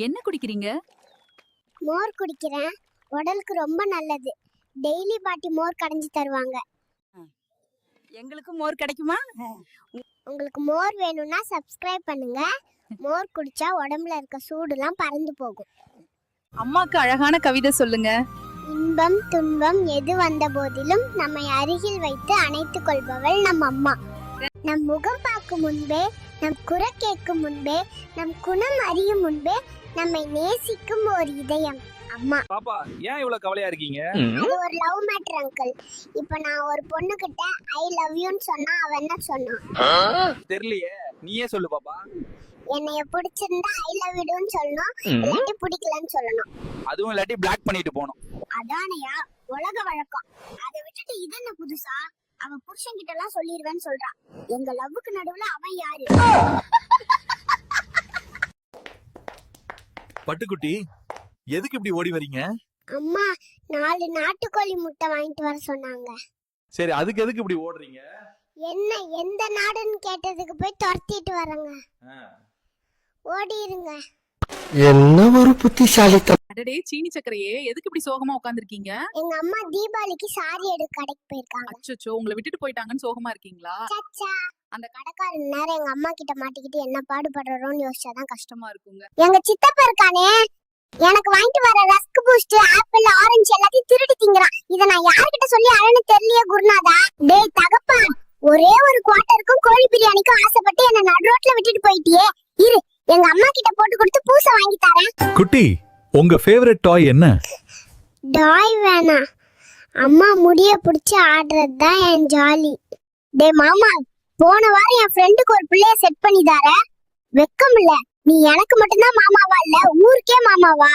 என்ன குடிக்கிறீங்க? மோர் குடிக்கிறேன். உடலுக்கு ரொம்ப நல்லது. டெய்லி பாட்டி மோர் கடைஞ்சி தருவாங்க. எங்களுக்கு மோர் கிடைக்குமா? உங்களுக்கு மோர் வேணும்னா சப்ஸ்கிரைப் பண்ணுங்க. மோர் குடிச்சா உடம்புல இருக்க சூடுலாம் பறந்து போகும். அம்மாக்கு அழகான கவிதை சொல்லுங்க. இன்பம் துன்பம் எது வந்த போதிலும் நம்மை அருகில் வைத்து அணைத்துக் கொள்பவள் நம் அம்மா. நம் முகம் பார்க்கும் முன்பே, நம் குறை கேட்கும் முன்பே, நம் குணம் அறியும் முன்பே நம்மை நேசிக்கும் ஒரு இதயம் அம்மா. பாப்பா ஏன் இவ்வளவு கவலையா இருக்கீங்க? அது ஒரு லவ் மேட்டர் அங்கிள். இப்போ நான் ஒரு பொண்ணு கிட்ட ஐ லவ் யூன்னு சொன்னா அவ என்ன சொன்னா? தெரியலையே, நீயே சொல்லு பாப்பா. என்னைய பிடிச்சிருந்தா ஐ லவ் யூன்னு சொல்லணும், இல்லாட்டி பிடிக்கலன்னு சொல்லணும். அதுவும் இல்லாட்டி பிளாக் பண்ணிட்டு போணும். அதானையா உலக வழக்கம். அதை விட்டுட்டு இது என்ன புதுசா? அவ புருஷன் கிட்ட எல்லாம் சொல்லிடுவேன்னு சொல்றான். எங்க லவ்வுக்கு நடுவுல அவன் யாரு? பட்டுக்குட்டி, எதுக்கு இப்படி ஓடி வரீங்க? அம்மா 4 நாட்டுக்கோழி முட்டை வாங்கிட்டு வர சொன்னாங்க. சரி, அதுக்கு எதுக்கு இப்படி ஓடுறீங்க? என்ன எந்த நாடுன்னு கேட்டதுக்கு போய் துரத்திட்டு வரங்க. ஓடிருங்க. என்ன ஒரு புத்திசாலித்தனம். அடடே சீனி சக்கரையே, எதுக்கு இப்படி சோகமா உட்கார்ந்திருக்கீங்க? எங்க அம்மா தீபாவளிக்கு சாரி எடுக்க கடைக்கு போயிருக்காங்க. அச்சச்சோ, உங்களை விட்டுட்டு போயிட்டாங்கன்னு சோகமா இருக்கீங்களா? சச்சா, அந்த கடைக்காரன் நேரம் எங்க அம்மா கிட்ட மாட்டிக்கிட்டு என்ன பாடுபடுறோம்னு யோசிச்சாதான் கஷ்டமா இருக்குங்க. எங்க சித்தப்பா இருக்கானே, எனக்கு வாங்கிட்டு வர ரஸ்க் பூஸ்ட் ஆப்பிள் ஆரஞ்சு எல்லாத்தையும் திருடி திங்கறான். இத நான் யார்கிட்ட சொல்லி அழன்னு தெரியலையே குருநாதா. டேய் தகப்பா, ஒரே ஒரு குவார்ட்டருக்கும் கோழி பிரியாணிக்கும் ஆசைப்பட்டு என்ன நடு ரோட்ல விட்டுட்டு போயிட்டியே. இரு, எங்க அம்மா கிட்ட போட்டு கொடுத்து பூசை வாங்கி தரேன். குட்டி, உங்க ஃபேவரட் டாய் என்ன? டாய் வேணா, அம்மா முடிய புடிச்சு ஆடுறது தான் என் ஜாலி. டேய் மாமா, போன வாரம் என் ஃப்ரெண்டுக்கு ஒரு பிள்ளைய செட் பண்ணி தர. வெக்கம் இல்ல, நீ எனக்கு மட்டும்தான் மாமாவா இல்ல ஊருக்கே மாமாவா?